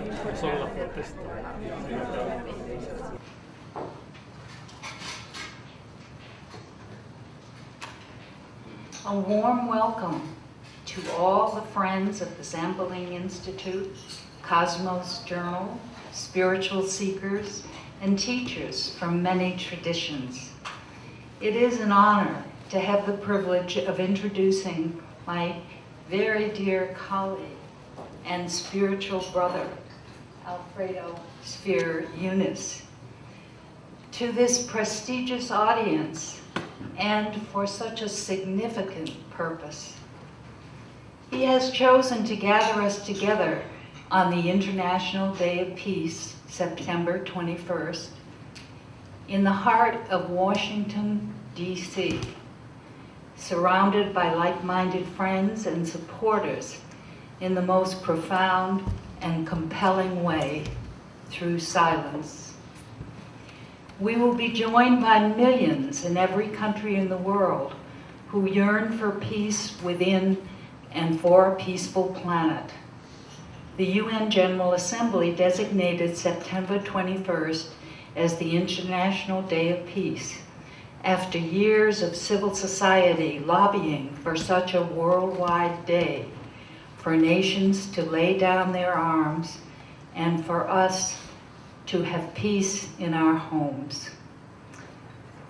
Solo la protesta. A warm welcome to all the friends of the Zamboling Institute, Cosmos Journal, spiritual seekers, and teachers from many traditions. It is an honor to have the privilege of introducing my very dear colleague and spiritual brother, Alfredo Sfeir-Younis, to this prestigious audience and for such a significant purpose. He has chosen to gather us together on the International Day of Peace, September 21st, in the heart of Washington, D.C., surrounded by like-minded friends and supporters in the most profound and compelling way through silence. We will be joined by millions in every country in the world who yearn for peace within and for a peaceful planet. The UN General Assembly designated September 21st as the International Day of Peace, after years of civil society lobbying for such a worldwide day, for nations to lay down their arms and for us to have peace in our homes.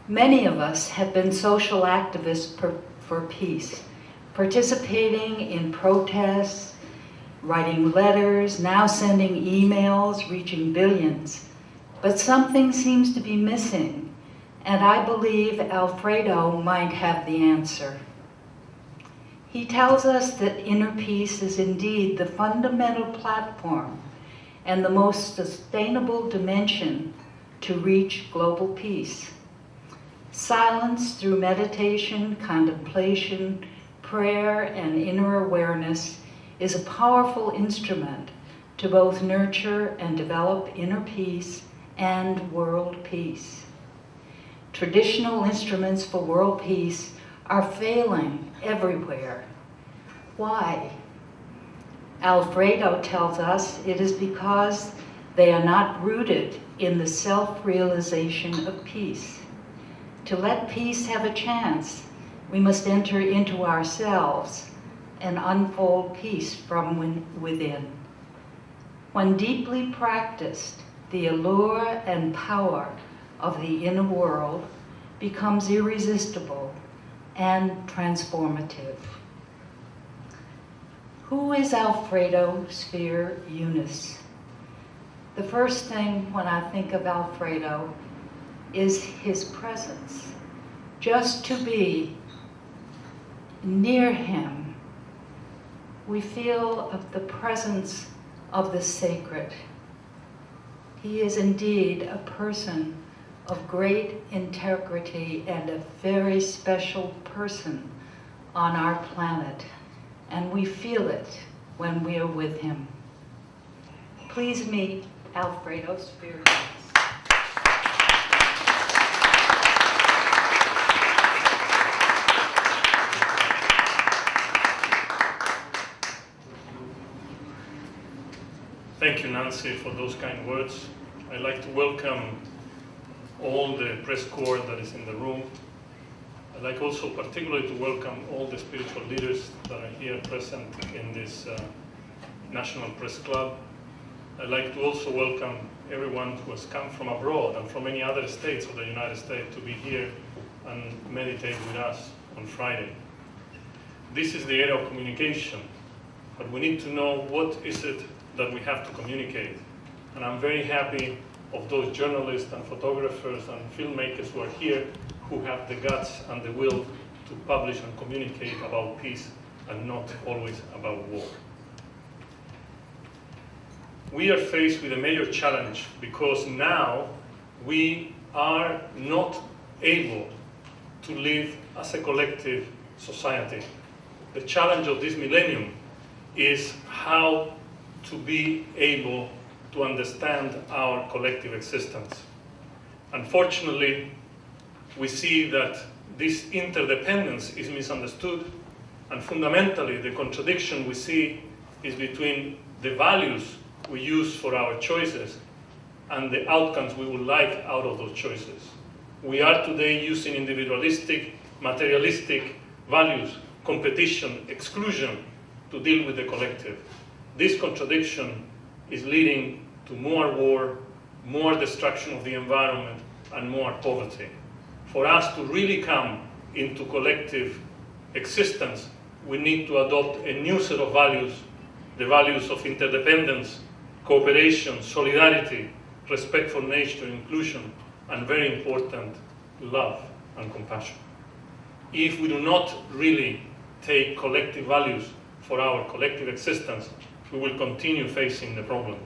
Many of us have been social activists for peace, participating in protests, writing letters, now sending emails, reaching billions. But something seems to be missing, and I believe Alfredo might have the answer. He tells us that inner peace is indeed the fundamental platform and the most sustainable dimension to reach global peace. Silence through meditation, contemplation, prayer, and inner awareness is a powerful instrument to both nurture and develop inner peace and world peace. Traditional instruments for world peace are failing everywhere. Why? Alfredo tells us it is because they are not rooted in the self-realization of peace. To let peace have a chance, we must enter into ourselves and unfold peace from within. When deeply practiced, the allure and power of the inner world becomes irresistible and transformative. Who is Alfredo Sfeir-Younis? The first thing when I think of Alfredo is his presence. Just to be near him, we feel of the presence of the sacred. He is indeed a person of great integrity and a very special person on our planet, and we feel it when we are with him. Please meet Alfredo Sfeir-Younis. Thank you, Nancy, for those kind words. I'd like to welcome all the press corps that is in the room. I'd like also particularly to welcome all the spiritual leaders that are here present in this National Press Club. I'd like to also welcome everyone who has come from abroad and from many other states of the United States to be here and meditate with us on Friday. This is the era of communication, but we need to know what is it that we have to communicate. And I'm very happy of those journalists and photographers and filmmakers who are here, who have the guts and the will to publish and communicate about peace and not always about war. We are faced with a major challenge because now we are not able to live as a collective society. The challenge of this millennium is how to be able to understand our collective existence. Unfortunately, we see that this interdependence is misunderstood, and fundamentally the contradiction we see is between the values we use for our choices and the outcomes we would like out of those choices. We are today using individualistic, materialistic values, competition, exclusion to deal with the collective. This contradiction is leading to more war, more destruction of the environment, and more poverty. For us to really come into collective existence, we need to adopt a new set of values, the values of interdependence, cooperation, solidarity, respect for nature, inclusion, and very important, love and compassion. If we do not really take collective values for our collective existence, we will continue facing the problem.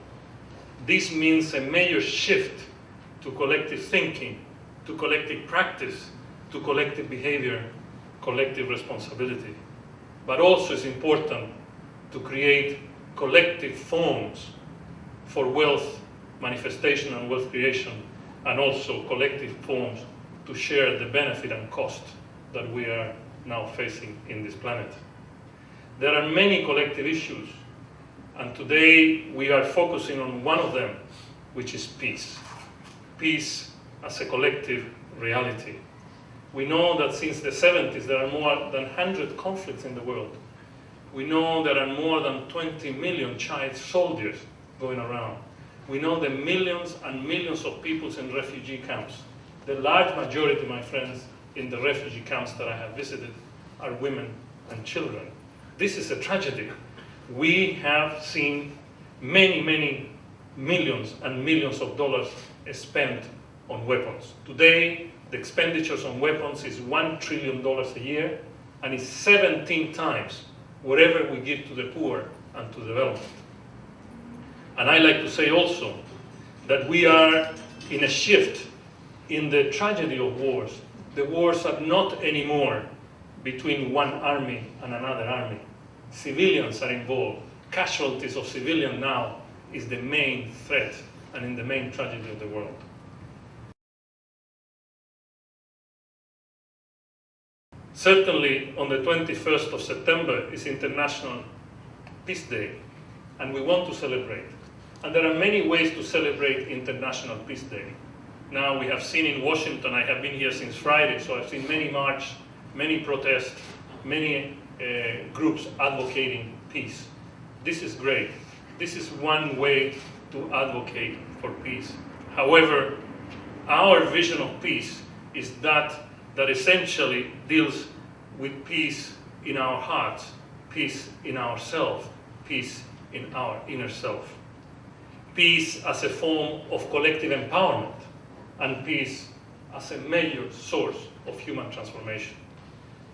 This means a major shift to collective thinking, to collective practice, to collective behavior, collective responsibility. But also it's important to create collective forms for wealth manifestation and wealth creation, and also collective forms to share the benefit and cost that we are now facing in this planet. There are many collective issues, and today we are focusing on one of them, which is peace. Peace as a collective reality. We know that since the 70s there are more than 100 conflicts in the world. We know there are more than 20 million child soldiers going around. We know the millions and millions of people in refugee camps. The large majority, my friends, in the refugee camps that I have visited are women and children. This is a tragedy. We have seen many, many millions and millions of dollars spent on weapons. Today, the expenditures on weapons is $1 trillion a year, and is 17 times whatever we give to the poor and to development. And I like to say also that we are in a shift in the tragedy of wars. The wars are not anymore between one army and another army. Civilians are involved. Casualties of civilians now is the main threat and in the main tragedy of the world. Certainly on the 21st of September is International Peace Day, and we want to celebrate. And there are many ways to celebrate International Peace Day. Now we have seen in Washington, I have been here since Friday, so I've seen many marches, many protests, many groups advocating peace. This is great. This is one way to advocate for peace. However, our vision of peace is that essentially deals with peace in our hearts, peace in ourselves, peace in our inner self. Peace as a form of collective empowerment, and peace as a major source of human transformation.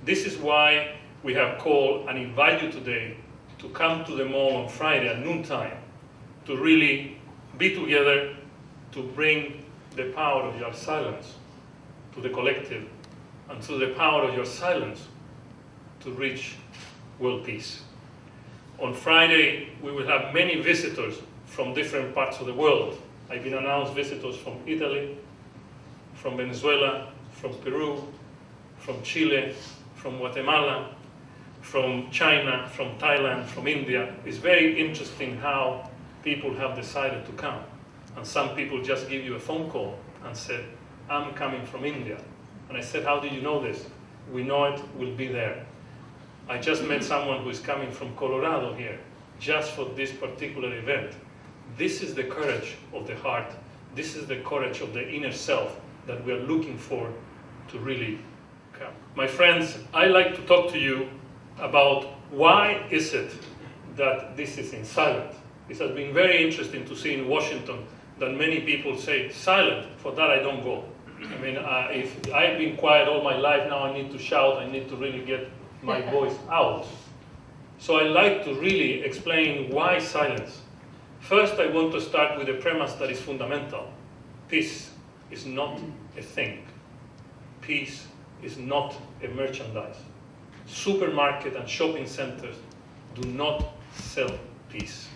This is why we have called and invite you today to come to the mall on Friday at noontime to really be together to bring the power of your silence to the collective, and through the power of your silence to reach world peace. On Friday, we will have many visitors from different parts of the world. I've been announced visitors from Italy, from Venezuela, from Peru, from Chile, from Guatemala, from China, from Thailand, from India. It's very interesting how people have decided to come. And some people just give you a phone call and said, I'm coming from India. And I said, how do you know this? We know it will be there. I just met someone who is coming from Colorado here, just for this particular event. This is the courage of the heart. This is the courage of the inner self that we are looking for to really come. My friends, I like to talk to you about why is it that this is in silent. It has been very interesting to see in Washington that many people say, silent, for that I don't go. I mean, if I've been quiet all my life, now I need to shout, I need to really get my voice out. So I like to really explain why silence. First, I want to start with a premise that is fundamental. Peace is not a thing. Peace is not a merchandise. Supermarket and shopping centers do not sell peace.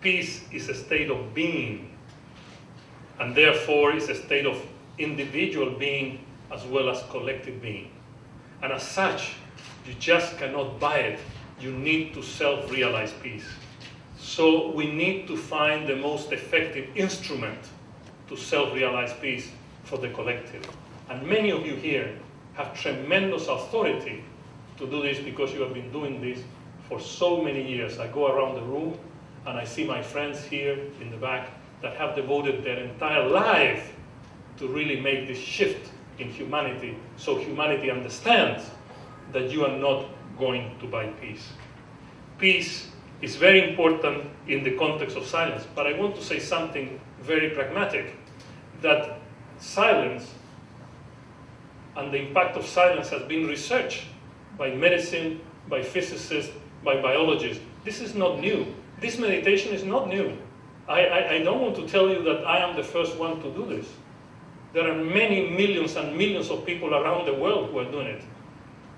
Peace is a state of being, and therefore is a state of individual being as well as collective being. And as such, you just cannot buy it. You need to self-realize peace. So we need to find the most effective instrument to self-realize peace for the collective. And many of you here have tremendous authority to do this because you have been doing this for so many years. I go around the room and I see my friends here in the back that have devoted their entire life to really make this shift in humanity, so humanity understands that you are not going to buy peace. Peace is very important in the context of silence, but I want to say something very pragmatic, that silence and the impact of silence has been researched by medicine, by physicists, by biologists. This is not new. This meditation is not new. I don't want to tell you that I am the first one to do this. There are many millions and millions of people around the world who are doing it.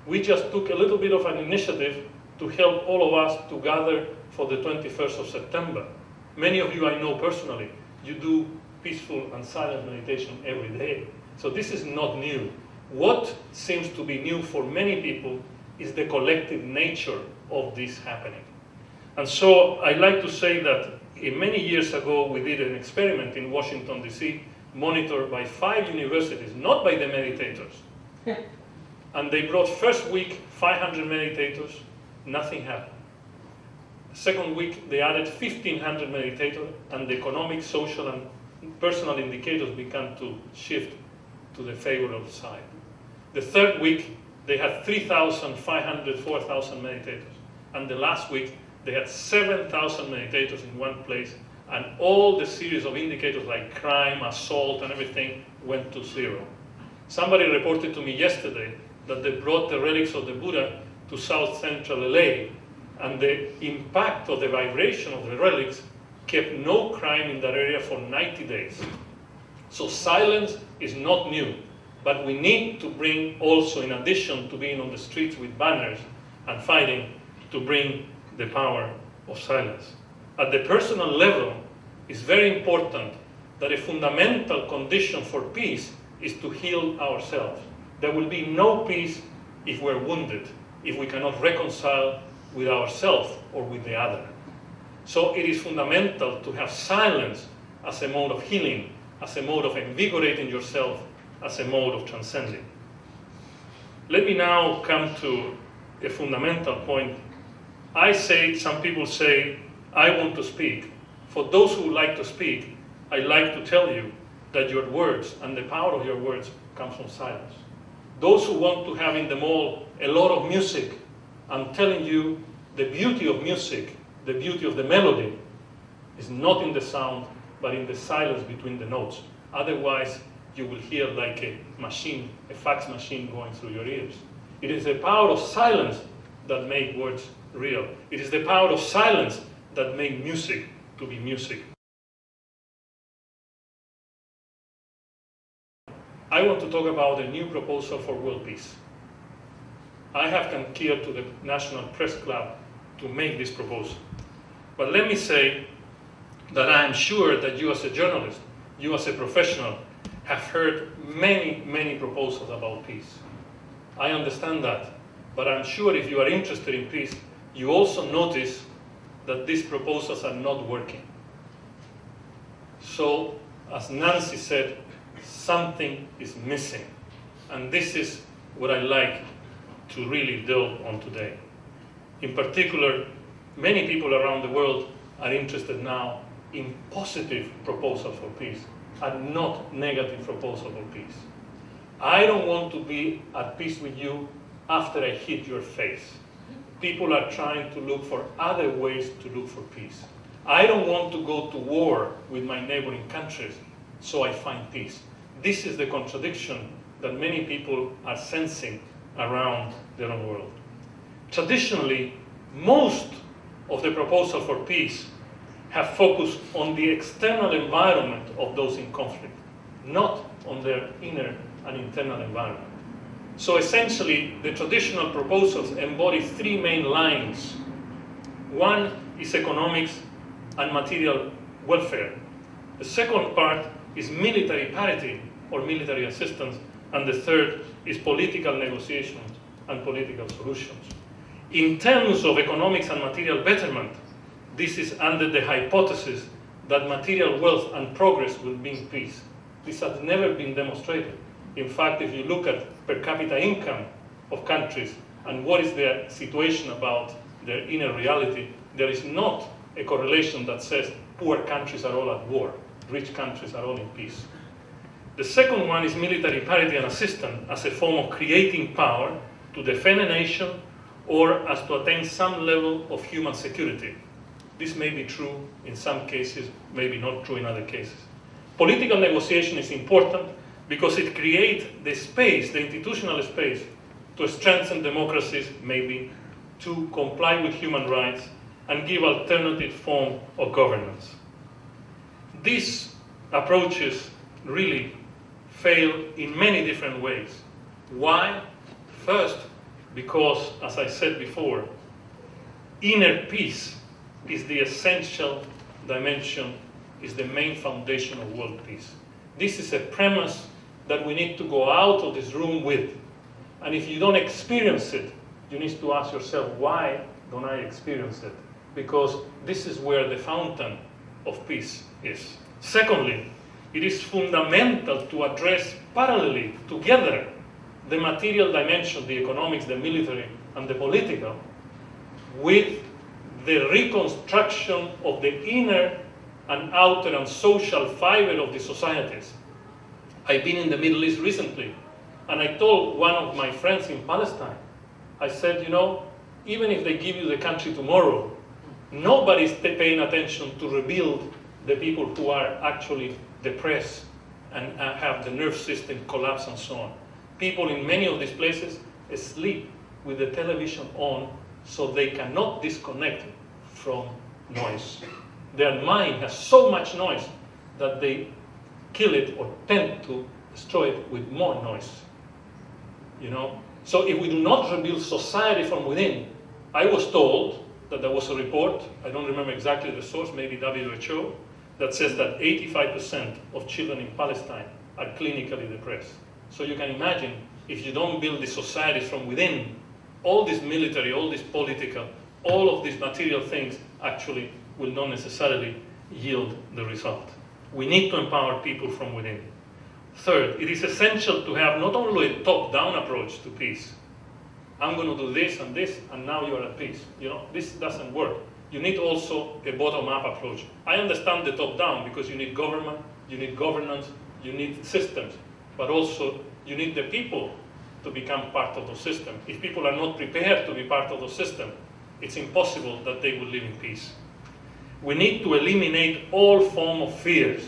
We just took a little bit of an initiative to help all of us to gather for the 21st of September. Many of you I know personally. You do peaceful and silent meditation every day. So this is not new. What seems to be new for many people is the collective nature of this happening. And so I like to say that many years ago we did an experiment in Washington, D.C., monitored by 5 universities, not by the meditators. And they brought first week 500 meditators, nothing happened. Second week they added 1,500 meditators, and the economic, social, and personal indicators began to shift to the favorable side. The third week they had 3,500, 4,000 meditators. And the last week they had 7,000 meditators in one place, and all the series of indicators like crime, assault, and everything went to zero. Somebody reported to me yesterday that they brought the relics of the Buddha to South Central LA, and the impact of the vibration of the relics kept no crime in that area for 90 days. So silence is not new, but we need to bring also, in addition to being on the streets with banners and fighting, to bring the power of silence. At the personal level, it's very important that a fundamental condition for peace is to heal ourselves. There will be no peace if we're wounded, if we cannot reconcile with ourselves or with the other. So it is fundamental to have silence as a mode of healing, as a mode of invigorating yourself, as a mode of transcending. Let me now come to a fundamental point. Some people say, I want to speak. For those who like to speak, I like to tell you that your words and the power of your words comes from silence. Those who want to have in the mall a lot of music, I'm telling you the beauty of music, the beauty of the melody is not in the sound, but in the silence between the notes. Otherwise, you will hear like a machine, a fax machine going through your ears. It is the power of silence that makes words real. It is the power of silence that makes music to be music. I want to talk about a new proposal for world peace. I have come here to the National Press Club to make this proposal. But let me say that I am sure that you as a journalist, you as a professional, have heard many, many proposals about peace. I understand that, but I'm sure if you are interested in peace, you also notice that these proposals are not working. So, as Nancy said, something is missing. And this is what I like to really delve on today. In particular, many people around the world are interested now in positive proposals for peace and not negative proposals for peace. I don't want to be at peace with you after I hit your face. People are trying to look for other ways to look for peace. I don't want to go to war with my neighboring countries, so I find peace. This is the contradiction that many people are sensing around their own world. Traditionally, most of the proposals for peace have focused on the external environment of those in conflict, not on their inner and internal environment. So essentially, the traditional proposals embody three main lines. One is economics and material welfare. The second part is military parity or military assistance, and the third is political negotiations and political solutions. In terms of economics and material betterment, this is under the hypothesis that material wealth and progress will bring peace. This has never been demonstrated. In fact, if you look at per capita income of countries and what is their situation about their inner reality, there is not a correlation that says poor countries are all at war, rich countries are all in peace. The second one is military parity and assistance as a form of creating power to defend a nation or as to attain some level of human security. This may be true in some cases, maybe not true in other cases. Political negotiation is important because it creates the space, the institutional space, to strengthen democracies, maybe, to comply with human rights, and give alternative form of governance. These approaches really fail in many different ways. Why? First, because, as I said before, inner peace is the essential dimension, is the main foundation of world peace. This is a premise that we need to go out of this room with. And if you don't experience it, you need to ask yourself, why don't I experience it? Because this is where the fountain of peace is. Secondly, it is fundamental to address parallelly, together, the material dimension, the economics, the military, and the political, with the reconstruction of the inner and outer and social fiber of the societies. I've been in the Middle East recently, and I told one of my friends in Palestine, I said, you know, even if they give you the country tomorrow, nobody's paying attention to rebuild the people who are actually depressed and have the nerve system collapse and so on. People in many of these places sleep with the television on so they cannot disconnect from noise. Their mind has so much noise that they kill it or tend to destroy it with more noise. You know? So if we do not rebuild society from within, I was told that there was a report, I don't remember exactly the source, maybe WHO, that says that 85% of children in Palestine are clinically depressed. So you can imagine, if you don't build the societies from within, all this military, all this political, all of these material things actually will not necessarily yield the result. We need to empower people from within. Third, it is essential to have not only a top-down approach to peace. I'm going to do this, and now you're at peace. You know, this doesn't work. You need also a bottom-up approach. I understand the top-down because you need government, you need governance, you need systems, but also you need the people to become part of the system. If people are not prepared to be part of the system, it's impossible that they will live in peace. We need to eliminate all forms of fears,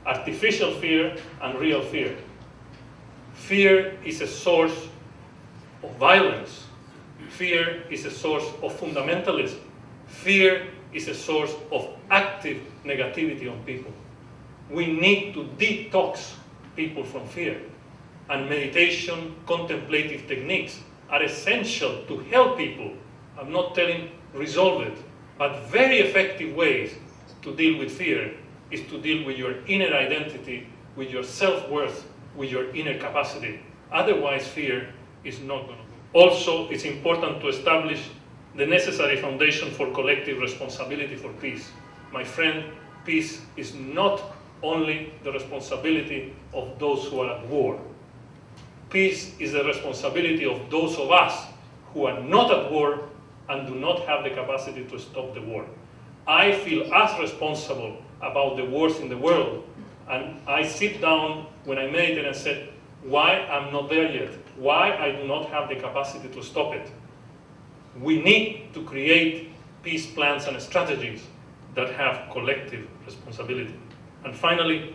artificial fear and real fear. Fear is a source of violence. Fear is a source of fundamentalism. Fear is a source of active negativity on people. We need to detox people from fear. And meditation, contemplative techniques are essential to help people. I'm not telling resolve it, but very effective ways to deal with fear is to deal with your inner identity, with your self-worth, with your inner capacity. Otherwise, fear is not going to go. Also, it's important to establish the necessary foundation for collective responsibility for peace. My friend, peace is not only the responsibility of those who are at war. Peace is the responsibility of those of us who are not at war and do not have the capacity to stop the war. I feel as responsible about the wars in the world, and I sit down when I meditate and said, why I'm not there yet? Why I do not have the capacity to stop it? We need to create peace plans and strategies that have collective responsibility. And finally,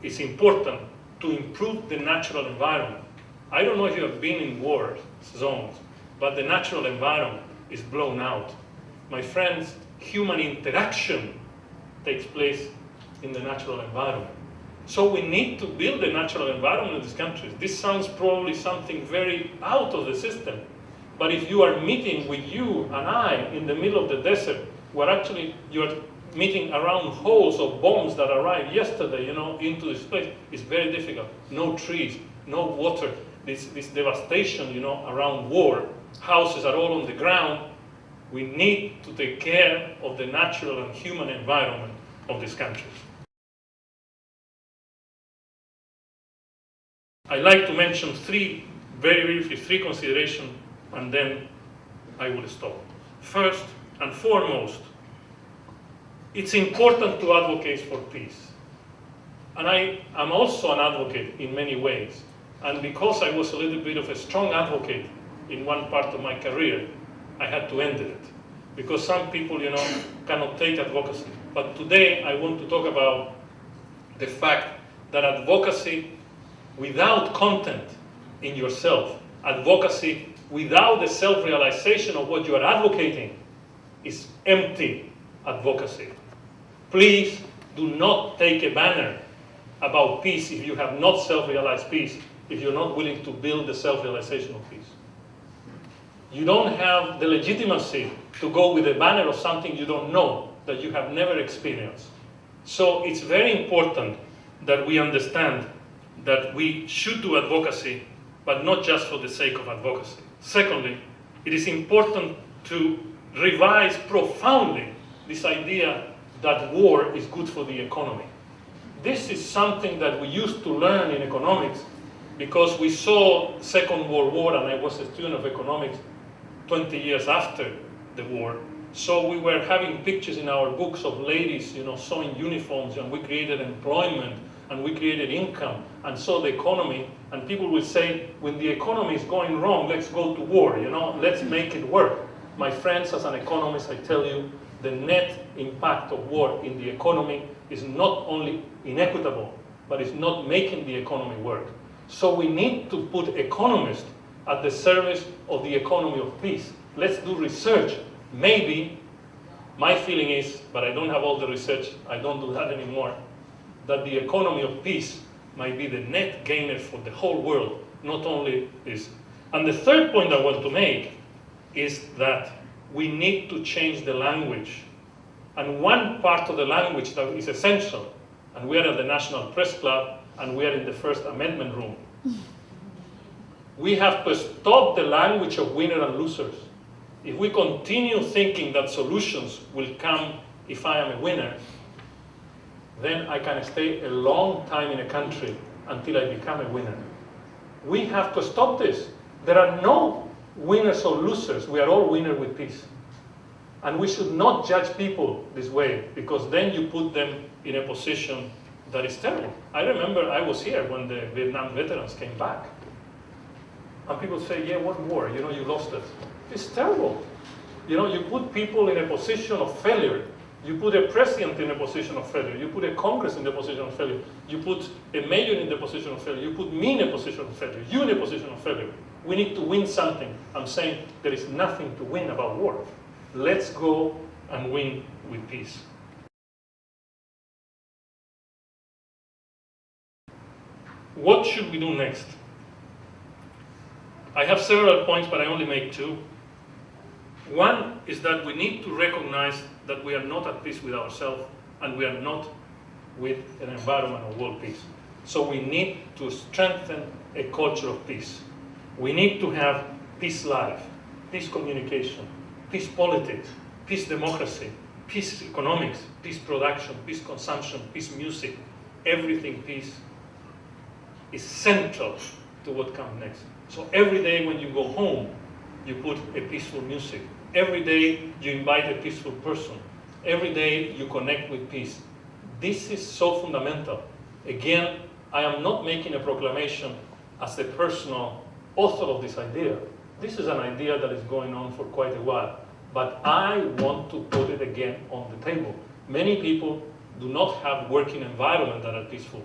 it's important to improve the natural environment. I don't know if you have been in war zones, but the natural environment is blown out. My friends, human interaction takes place in the natural environment. So we need to build a natural environment in these countries. This sounds probably something very out of the system, but if you are meeting with you and I in the middle of the desert, where actually you're meeting around holes of bombs that arrived yesterday, into this place, it's very difficult. No trees, no water, this devastation, around war. Houses are all on the ground. We need to take care of the natural and human environment of these countries. I'd like to mention very briefly, three considerations, and then I will stop. First and foremost, it's important to advocate for peace. And I am also an advocate in many ways. And because I was a little bit of a strong advocate in one part of my career, I had to end it. Because some people, cannot take advocacy. But today I want to talk about the fact that advocacy without content in yourself, advocacy without the self-realization of what you are advocating, is empty advocacy. Please do not take a banner about peace if you have not self-realized peace, if you're not willing to build the self-realization of peace. You don't have the legitimacy to go with a banner of something you don't know, that you have never experienced. So it's very important that we understand that we should do advocacy, but not just for the sake of advocacy. Secondly, it is important to revise profoundly this idea that war is good for the economy. This is something that we used to learn in economics because we saw Second World War, and I was a student of economics 20 years after the war. So we were having pictures in our books of ladies, sewing uniforms, and we created employment, and we created income, and so the economy, and people will say, when the economy is going wrong, let's go to war, let's make it work. My friends, as an economist, I tell you, the net impact of war in the economy is not only inequitable, but it's not making the economy work. So we need to put economists at the service of the economy of peace. Let's do research. Maybe, my feeling is, but I don't have all the research, I don't do that anymore, that the economy of peace might be the net gainer for the whole world, not only this. And the third point I want to make is that we need to change the language. And one part of the language that is essential, and we are at the National Press Club, and we are in the First Amendment room. We have to stop the language of winners and losers. If we continue thinking that solutions will come if I am a winner, then I can stay a long time in a country until I become a winner. We have to stop this. There are no winners or losers. We are all winners with peace. And we should not judge people this way, because then you put them in a position that is terrible. I remember I was here when the Vietnam veterans came back. And people say, yeah, what war? You lost it. It's terrible. You put people in a position of failure. You put a president in a position of failure. You put a Congress in the position of failure. You put a mayor in the position of failure. You put me in a position of failure. You in a position of failure. We need to win something. I'm saying there is nothing to win about war. Let's go and win with peace. What should we do next? I have several points, but I only make two. One is that we need to recognize that we are not at peace with ourselves, and we are not with an environment of world peace. So we need to strengthen a culture of peace. We need to have peace life, peace communication, peace politics, peace democracy, peace economics, peace production, peace consumption, peace music. Everything peace is central to what comes next. So every day when you go home, you put a peaceful music. Every day you invite a peaceful person. Every day you connect with peace. This is so fundamental. Again, I am not making a proclamation as a personal author of this idea. This is an idea that is going on for quite a while. But I want to put it again on the table. Many people do not have working environments that are peaceful.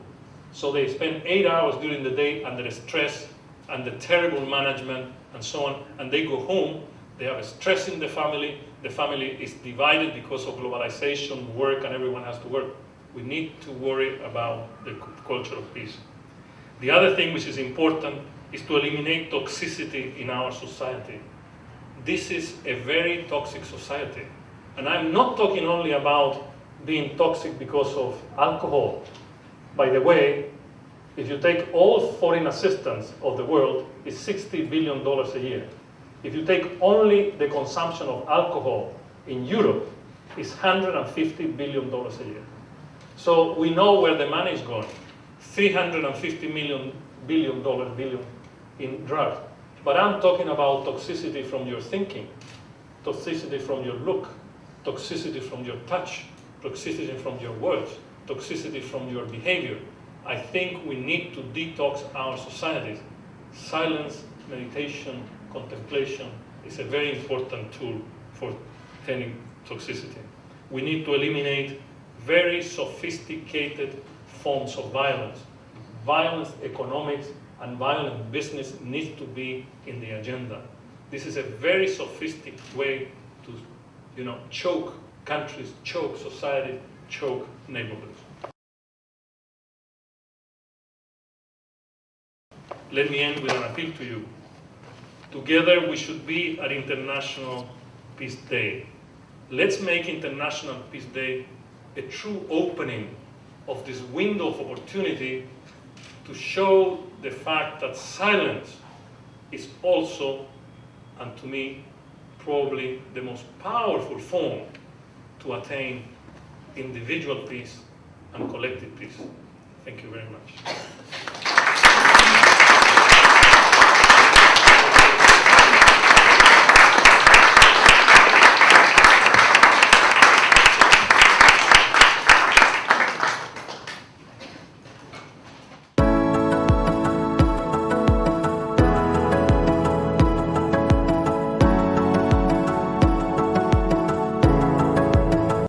So they spend 8 hours during the day under stress and the terrible management and so on, and they go home, they have stress in the family is divided because of globalization, work, and everyone has to work. We need to worry about the culture of peace. The other thing which is important is to eliminate toxicity in our society. This is a very toxic society. And I'm not talking only about being toxic because of alcohol. By the way, if you take all foreign assistance of the world, it's $60 billion a year. If you take only the consumption of alcohol in Europe, it's $150 billion a year. So we know where the money is going. $350 billion in drugs. But I'm talking about toxicity from your thinking, toxicity from your look, toxicity from your touch, toxicity from your words, toxicity from your behavior. I think we need to detox our societies. Silence, meditation, contemplation is a very important tool for tending toxicity. We need to eliminate very sophisticated forms of violence. Violence economics and violent business needs to be in the agenda. This is a very sophisticated way to, choke countries, choke society, choke neighborhoods. Let me end with an appeal to you. Together we should be at International Peace Day. Let's make International Peace Day a true opening of this window of opportunity to show the fact that silence is also, and to me, probably the most powerful form to attain individual peace and collective peace. Thank you very much.